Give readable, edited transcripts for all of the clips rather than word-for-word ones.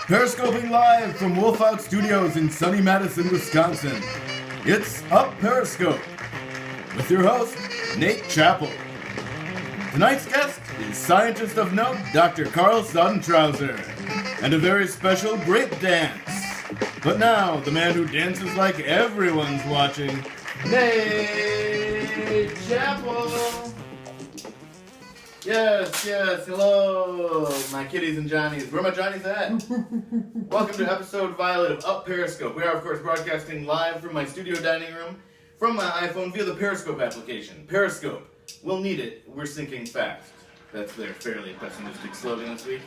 Periscoping live from Wolf Out Studios in sunny Madison, Wisconsin. It's Up Periscope with your host, Nate Chappell. Tonight's guest is scientist of note, Dr. Karl Soddentrauser, and a very special Grapedance. But now, the man who dances like everyone's watching, Nate Chappell. Yes, hello, my kitties and Johnnies. Where are my Johnnies at? Welcome to episode Violet of Up Periscope. We are, of course, broadcasting live from my studio dining room from my iPhone via the Periscope application. Periscope. We'll need it. We're sinking fast. That's their fairly pessimistic slogan this week.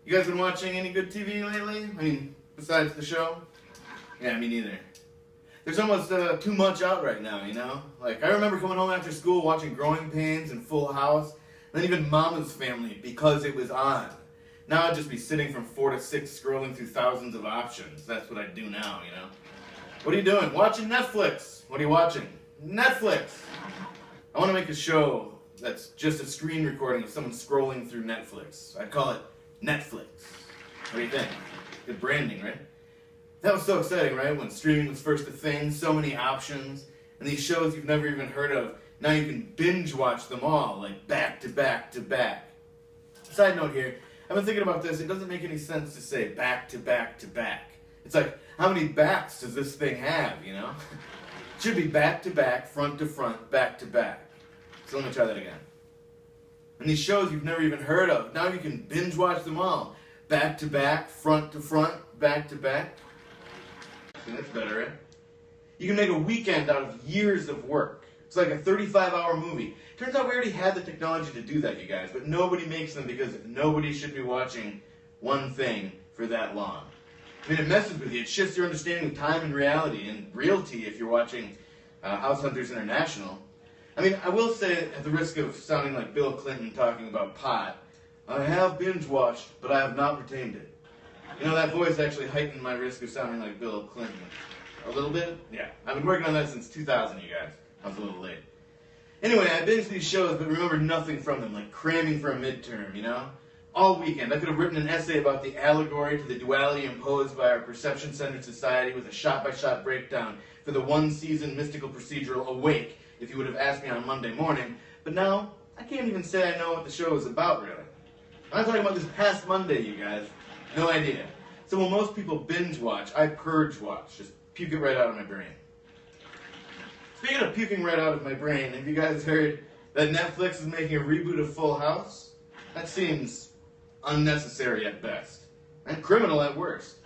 You guys been watching any good TV lately? I mean, besides the show? Yeah, me neither. There's almost too much out right now, you know? Like, I remember coming home after school watching Growing Pains and Full House, and then even Mama's Family because it was on. Now I'd just be sitting from 4 to 6 scrolling through thousands of options. That's what I do now, you know? What are you doing? Watching Netflix. What are you watching? Netflix. I want to make a show that's just a screen recording of someone scrolling through Netflix. I'd call it Netflix. What do you think? Good branding, right? That was so exciting, right? When streaming was first a thing, so many options, and these shows you've never even heard of, now you can binge watch them all, like back to back to back. Side note here, I've been thinking about this, it doesn't make any sense to say back to back to back. It's like, how many backs does this thing have, you know? It should be back to back, front to front, back to back. So let me try that again. And these shows you've never even heard of, now you can binge watch them all. Back to back, front to front, back to back. That's better, right? You can make a weekend out of years of work. It's like a 35-hour movie. Turns out we already had the technology to do that, you guys, but nobody makes them because nobody should be watching one thing for that long. I mean, it messes with you. It shifts your understanding of time and reality and realty if you're watching House Hunters International. I mean, I will say, at the risk of sounding like Bill Clinton talking about pot, I have binge-watched, but I have not retained it. You know, that voice actually heightened my risk of sounding like Bill Clinton. A little bit? Yeah. I've been working on that since 2000, you guys. I was a little late. Anyway, I binged these shows, but remember nothing from them, like cramming for a midterm, you know? All weekend, I could have written an essay about the allegory to the duality imposed by our perception-centered society with a shot-by-shot breakdown for the one-season mystical procedural Awake, if you would have asked me on a Monday morning. But now, I can't even say I know what the show is about, really. I'm talking about this past Monday, you guys. No idea. So when most people binge watch, I purge watch. Just puke it right out of my brain. Speaking of puking right out of my brain, have you guys heard that Netflix is making a reboot of Full House? That seems unnecessary at best, and criminal at worst.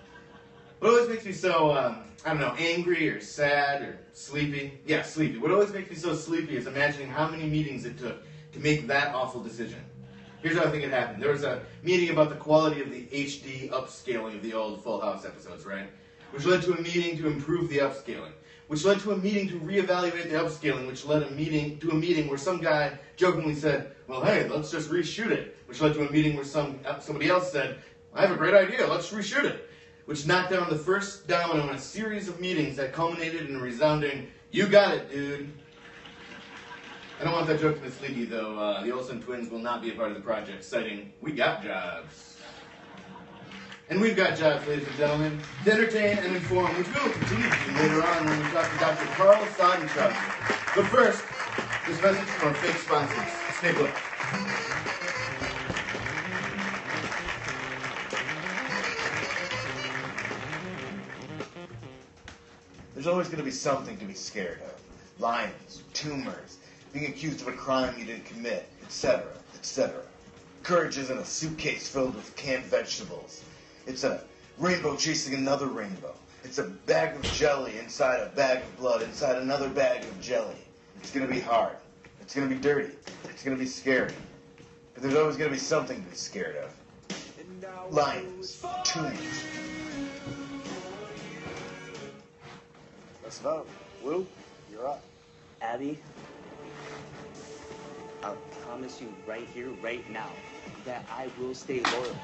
What always makes me so, angry or sad or sleepy? Yeah, sleepy. What always makes me so sleepy is imagining how many meetings it took to make that awful decision. Here's how I think it happened. There was a meeting about the quality of the HD upscaling of the old Full House episodes, right? Which led to a meeting to improve the upscaling. Which led to a meeting to reevaluate the upscaling, which led to a meeting where some guy jokingly said, well, hey, let's just reshoot it. Which led to a meeting where somebody else said, I have a great idea, let's reshoot it. Which knocked down the first domino in a series of meetings that culminated in a resounding, you got it, dude. I don't want that joke to mislead you, though. The Olsen twins will not be a part of the project, citing, we got jobs. And we've got jobs, ladies and gentlemen, to entertain and inform, which we will continue to do later on when we talk to Dr. Karl Soddentrauser. But first, this message from our fake sponsors. Stay put. There's always going to be something to be scared of. Lions, tumors, being accused of a crime you didn't commit, etc., etc. Courage isn't a suitcase filled with canned vegetables. It's a rainbow chasing another rainbow. It's a bag of jelly inside a bag of blood, inside another bag of jelly. It's going to be hard. It's going to be dirty. It's going to be scary. But there's always going to be something to be scared of. Lions, tumors. Let's vote. Lou, you're up. Abby, I'll promise you right here, right now, that I will stay loyal.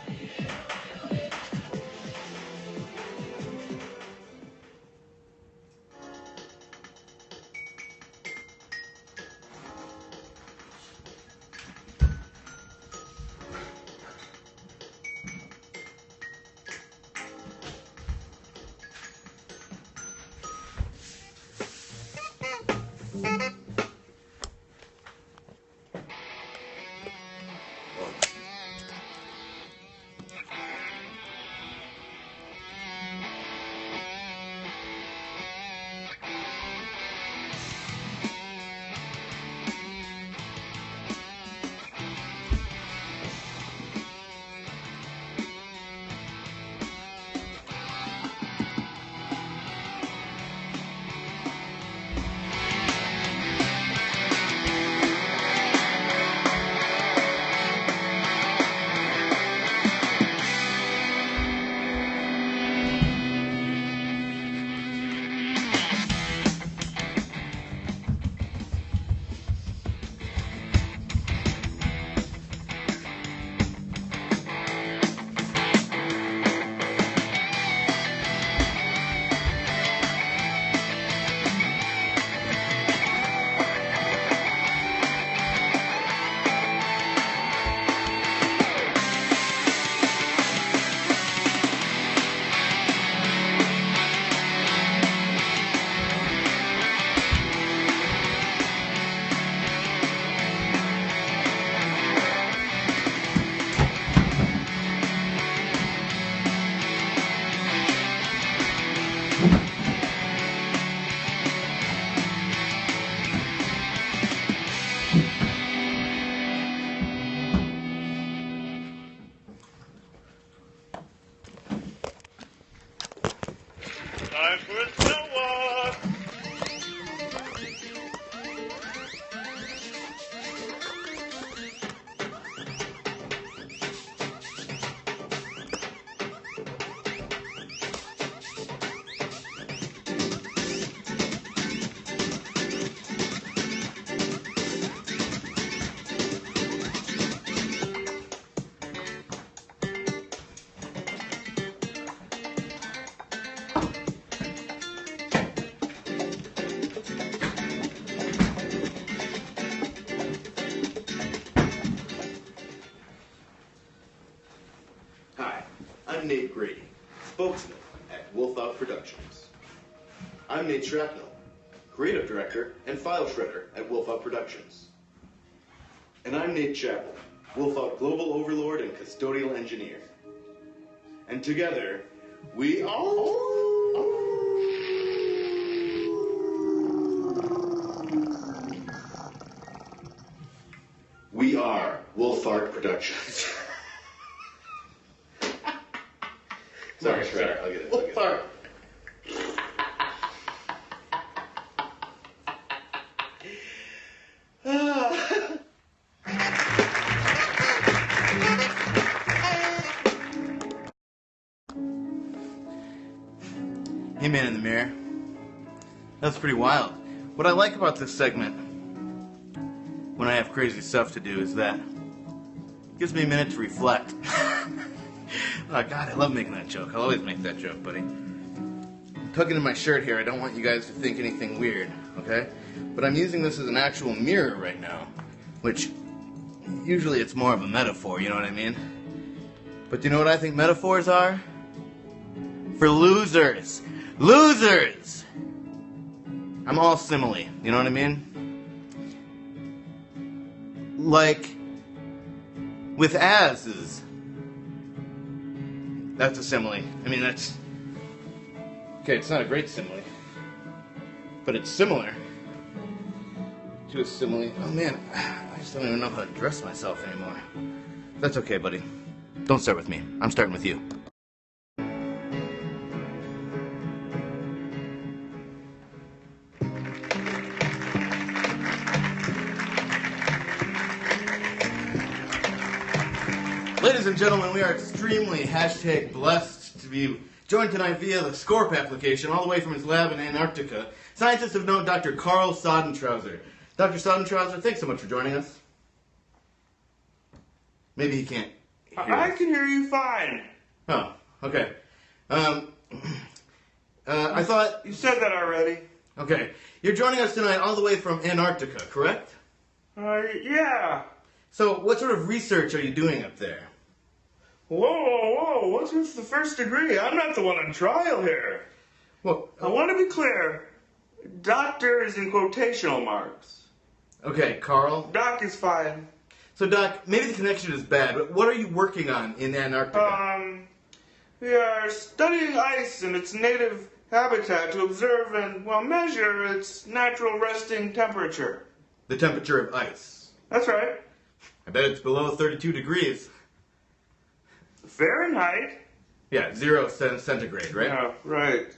I'm Nate Grady, spokesman at Wolfout Productions. I'm Nate Shrapnel, creative director and file shredder at Wolfout Productions. And I'm Nate Chappell, Wolfout global overlord and custodial engineer. And together, we are Wolfart Productions. Sorry, Shredder. I'll get it. Wolfart. Hey, man in the mirror. That's pretty wild. What I like about this segment, when I have crazy stuff to do, is that it gives me a minute to reflect. Oh, God, I love making that joke. I'll always make that joke, buddy. I'm tugging in my shirt here. I don't want you guys to think anything weird, okay? But I'm using this as an actual mirror right now, which usually it's more of a metaphor, you know what I mean? But do you know what I think metaphors are? For losers. Losers! I'm all simile, you know what I mean? Like, with asses. That's a simile. I mean, that's... Okay, it's not a great simile. But it's similar to a simile. Oh, man, I just don't even know how to dress myself anymore. That's okay, buddy. Don't start with me. I'm starting with you. Ladies and gentlemen, we are extremely #blessed to be joined tonight via the Scorp application, all the way from his lab in Antarctica. Scientist of note, Dr. Karl Soddentrauser. Dr. Soddentrauser, thanks so much for joining us. Maybe he can't hear I us. can hear you fine. Oh, okay. I thought... You said that already. Okay, you're joining us tonight all the way from Antarctica, correct? Yeah. So, what sort of research are you doing up there? Whoa, what's with the first degree? I'm not the one on trial here. Well, I want to be clear. Doctor is in quotational marks. okay, Carl. Doc is fine. So, Doc, maybe the connection is bad, but what are you working on in Antarctica? We are studying ice and its native habitat to observe and, well, measure its natural resting temperature. The temperature of ice. That's right. I bet it's below 32 degrees. Fahrenheit? Yeah, 0 centigrade, right? Yeah, right.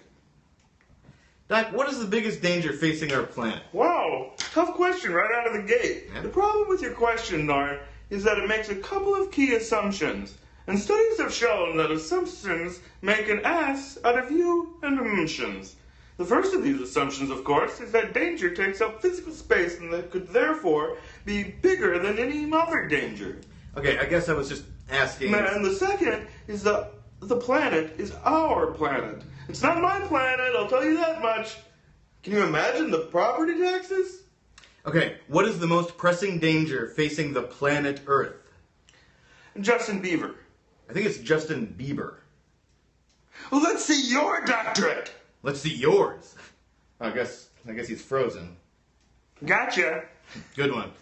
Doc, what is the biggest danger facing our planet? Wow, tough question right out of the gate. Yeah. The problem with your question, Norm, is that it makes a couple of key assumptions. And studies have shown that assumptions make an ass out of you and emotions. The first of these assumptions, of course, is that danger takes up physical space and that could therefore be bigger than any other danger. Okay, I guess I was just asking... And the second is that the planet is our planet. It's not my planet, I'll tell you that much. Can you imagine the property taxes? Okay, what is the most pressing danger facing the planet Earth? Justin Bieber. I think it's Justin Bieber. Well, let's see your doctorate. Let's see yours. I guess he's frozen. Gotcha. Good one.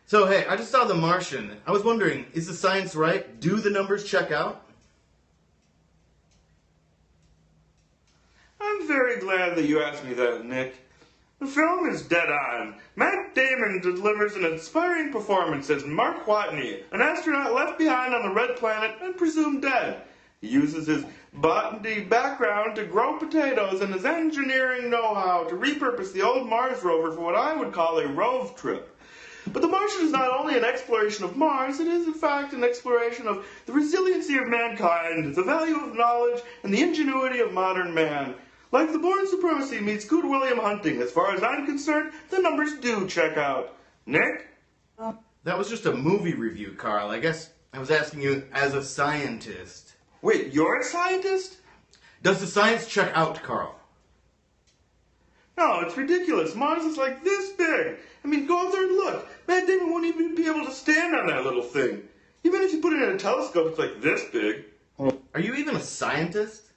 So, hey, I just saw The Martian. I was wondering, is the science right? Do the numbers check out? I'm very glad that you asked me that, Nick. The film is dead on. Matt Damon delivers an inspiring performance as Mark Watney, an astronaut left behind on the red planet and presumed dead. He uses his botany background to grow potatoes and his engineering know-how to repurpose the old Mars rover for what I would call a rove trip. But The Martian is not only an exploration of Mars, it is in fact an exploration of the resiliency of mankind, the value of knowledge, and the ingenuity of modern man. Like The Bourne Supremacy meets Good William Hunting, as far as I'm concerned, the numbers do check out. Nick? That was just a movie review, Carl. I guess I was asking you as a scientist. Wait, you're a scientist? Does the science check out, Carl? No, it's ridiculous. Mars is like this big. I mean, go out there and look. Matt Damon won't even be able to stand on that little thing. Even if you put it in a telescope, it's like this big. Are you even a scientist?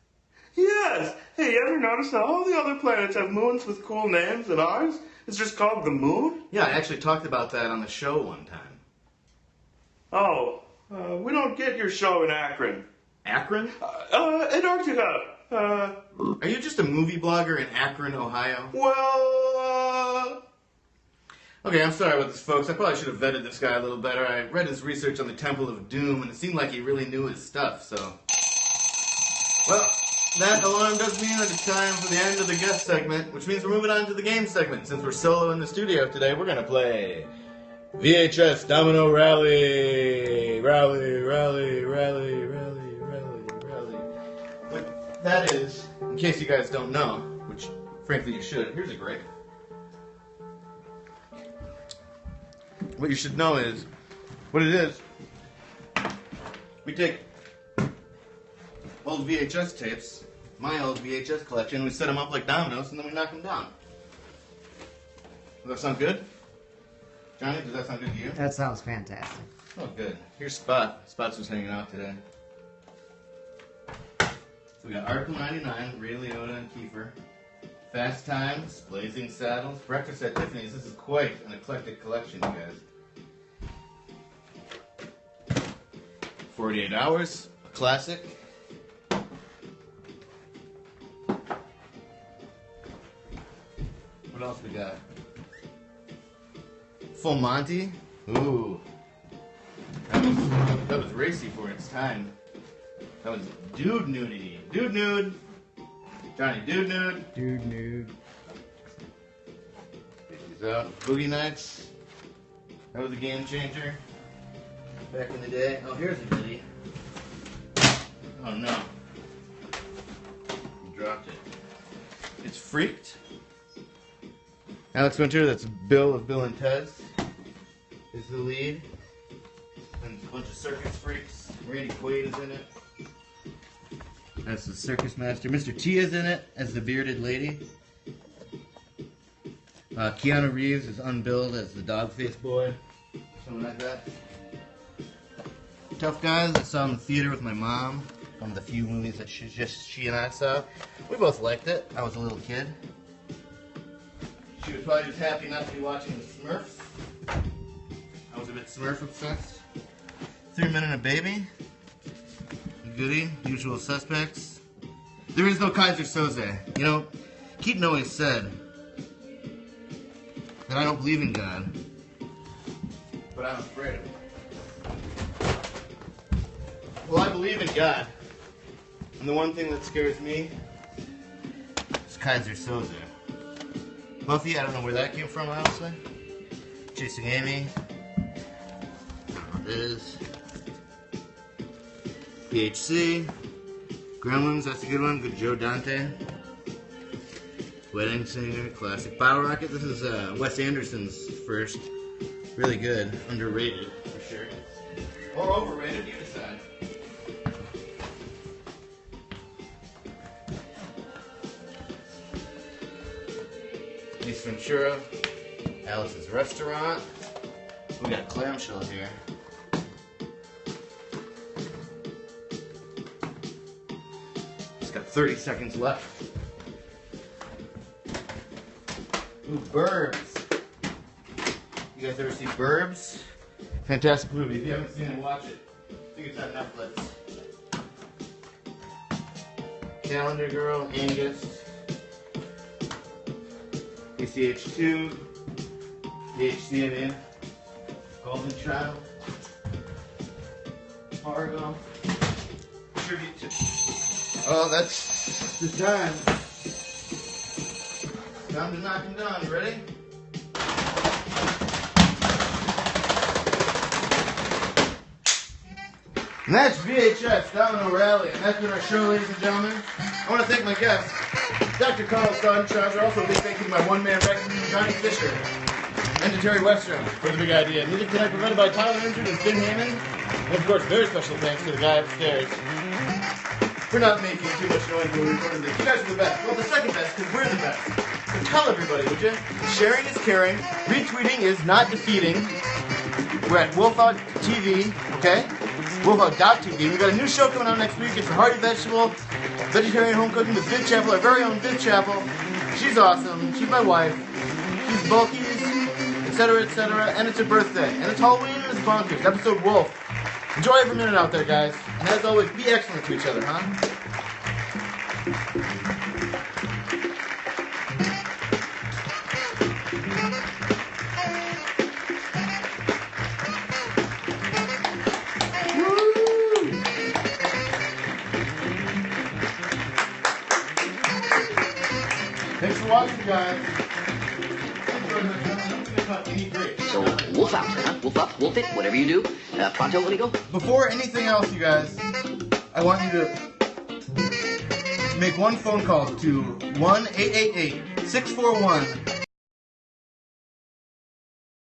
Yes! Hey, you ever notice how all the other planets have moons with cool names and ours is just called the moon? Yeah, I actually talked about that on the show one time. Oh, we don't get your show in Akron. Akron? Antarctica. Are you just a movie blogger in Akron, Ohio? Well, Okay, I'm sorry about this, folks. I probably should have vetted this guy a little better. I read his research on the Temple of Doom, and it seemed like he really knew his stuff, so... Well, that alarm does mean that it's time for the end of the guest segment, which means we're moving on to the game segment. Since we're solo in the studio today, we're going to play VHS Domino Rally. Rally. What that is, in case you guys don't know, which frankly you should, here's a grape. What you should know is, what it is, we take old VHS tapes, my old VHS collection, we set them up like dominoes, and then we knock them down. Does that sound good? Johnny, does that sound good to you? That sounds fantastic. Oh, good. Here's Spot. Spot's just hanging out today. So we got Article 99, Ray Liotta and Kiefer. Fast Times, Blazing Saddles, Breakfast at Tiffany's. This is quite an eclectic collection, you guys. 48 Hours, a classic. What else we got? Full Monty. Ooh. That was racy for its time. That was Dude Nudity. Dude Nude. Johnny Dude Nude. Dude nude. He's out. Boogie Nights. That was a game changer. Back in the day. Oh, here's a goodie. Oh no. You dropped it. It's Freaked. Alex Winter, that's Bill of Bill and Ted's, is the lead. And a bunch of circus freaks. Randy Quaid is in it. That's the circus master. Mr. T is in it as the bearded lady. Keanu Reeves is unbilled as the dog-faced boy. Something like that. Tough Guys, I saw in the theater with my mom. One of the few movies that she and I saw. We both liked it. I was a little kid. She was probably just happy not to be watching the Smurfs. I was a bit Smurf obsessed. 3 Men and a Baby. Goody. Usual Suspects. There is no Kaiser Soze. You know, Keaton always said that I don't believe in God, but I'm afraid of him. Well, I believe in God. And the one thing that scares me is Kaiser Soze. Buffy, I don't know where that came from, honestly. Chasing Amy. I don't know what that is. PHC. Gremlins, that's a good one. Good Joe Dante. Wedding Singer, classic. Bottle Rocket, this is Wes Anderson's first. Really good. Underrated, for sure. Or overrated, you decide. Ace Ventura, Alice's Restaurant. We got clamshell here. Just got 30 seconds left. Ooh, Burbs. You guys ever see Burbs? Fantastic movie. If you haven't seen it, watch it. I think it's on Netflix. Calendar Girl, Angus. ACH2, PHC, I mean, Golden Child, Fargo, Tribute to... Oh, that's the time. Time to knock him down. You ready? And that's VHS Domino Rally, and that's been our show, ladies and gentlemen. I want to thank my guests, Dr. Karl Soddentrauser. Also a big thank you to my one-man wreck, Johnny Fisher, and to Terry Westrom for the big idea. Music tonight provided by Tyler Andrews and Finn Hammond. And of course, very special thanks to the guy upstairs for not making too much noise when we recorded this. You guys are the best. Well, the second best, because we're the best. So tell everybody, would you? Sharing is caring. Retweeting is not defeating. We're at Wolf Out TV, okay? Wolfhog.tv. We got a new show coming out next week. It's a hearty vegetable, vegetarian home cooking with Viv Chapel, our very own Viv Chapel. She's awesome. She's my wife. She's bulky, etc., etc. And it's her birthday. And it's Halloween and it's bonkers. Episode Wolf. Enjoy every minute out there, guys. And as always, be excellent to each other, huh? Thanks for watching, guys. So, wolf out, huh? Wolf up, wolf it, whatever you do. Pronto, let me go. Before anything else, you guys, I want you to make one phone call to 1-888-641